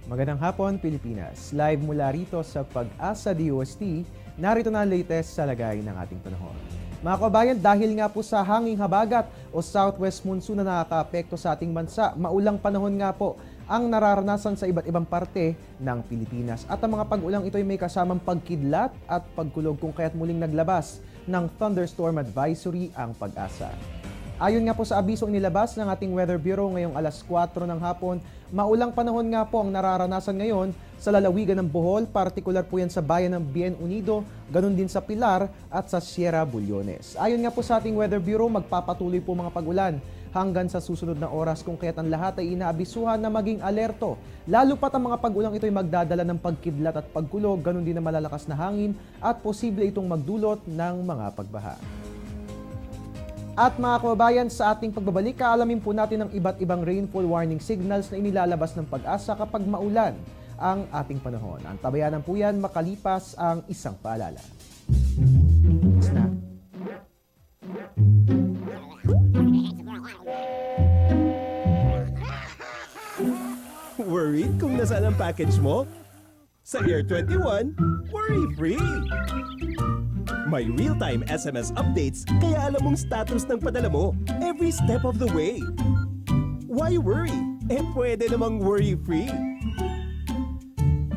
Magandang hapon, Pilipinas. Live mula rito sa Pag-asa DOST, narito na ang latest sa lagay ng ating panahon. Mga kabayan, dahil nga po sa hanging habagat o southwest monsoon na nakakaapekto sa ating bansa, maulang panahon nga po ang nararanasan sa iba't ibang parte ng Pilipinas. At ang mga pag-ulang ito ay may kasamang pagkidlat at pagkulog kung kaya't muling naglabas ng thunderstorm advisory ang Pag-asa. Ayon nga po sa abisong nilabas ng ating Weather Bureau ngayong alas 4 ng hapon, maulang panahon nga po ang nararanasan ngayon sa lalawigan ng Bohol, partikular po yan sa bayan ng Bien Unido, ganun din sa Pilar at sa Sierra Bulyones. Ayon nga po sa ating Weather Bureau, magpapatuloy po mga pag-ulan hanggang sa susunod na oras kung kaya't ang lahat ay inaabisuhan na maging alerto. Lalo pat ang mga pag-ulang ito ay magdadala ng pagkidlat at pagkulog, ganun din na malalakas na hangin at posible itong magdulot ng mga pagbaha. At mga kababayan, sa ating pagbabalik, kaalamin po natin ang iba't ibang rainfall warning signals na inilalabas ng Pag-asa kapag maulan ang ating panahon. Ang tabayanan po yan makalipas ang isang paalala. Worried kung nasaan ang package mo? Sa Air 21, worry-free! May real-time SMS updates kaya alam mong status ng padala mo every step of the way. Why worry? Pwede namang worry-free.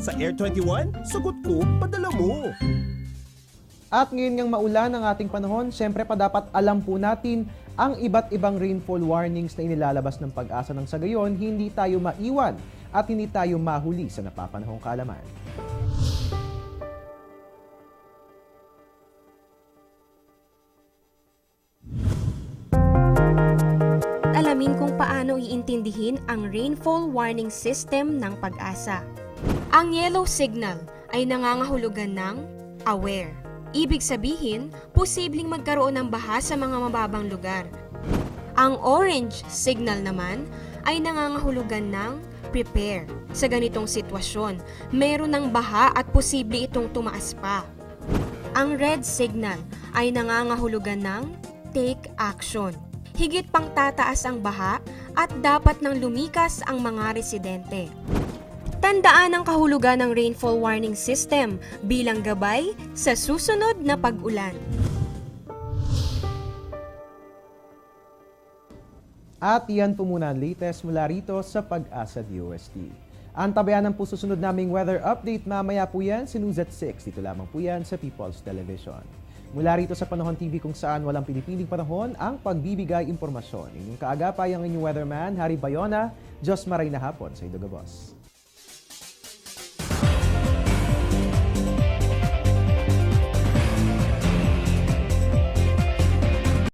Sa Air 21, sagot ko, padala mo. At ngayon ngang maulan ang ating panahon, syempre pa dapat alam po natin ang iba't ibang rainfall warnings na inilalabas ng Pag-asa ng sa gayon, hindi tayo maiwan at hindi tayo mahuli sa napapanahong kaalaman. Alamin kung paano iintindihin ang rainfall warning system ng Pag-asa. Ang yellow signal ay nangangahulugan ng aware. Ibig sabihin, posibleng magkaroon ng baha sa mga mababang lugar. Ang orange signal naman ay nangangahulugan ng prepare. Sa ganitong sitwasyon, meron ng baha at posible itong tumaas pa. Ang red signal ay nangangahulugan ng take action. Higit pang tataas ang baha at dapat nang lumikas ang mga residente. Tandaan ang kahulugan ng rainfall warning system bilang gabay sa susunod na pag-ulan. At yan po muna ang latest mula rito sa Pag-asa DOST. Ang tabayanan po susunod naming weather update mamaya po yan, sinus at 6. Dito lamang po yan sa People's Television. Mula rito sa Panahon TV kung saan walang pinipiling panahon ang pagbibigay impormasyon. Inyong kaagapay ang inyong weatherman, Harry Bayona. Diyos maray na hapon sa Idogabos.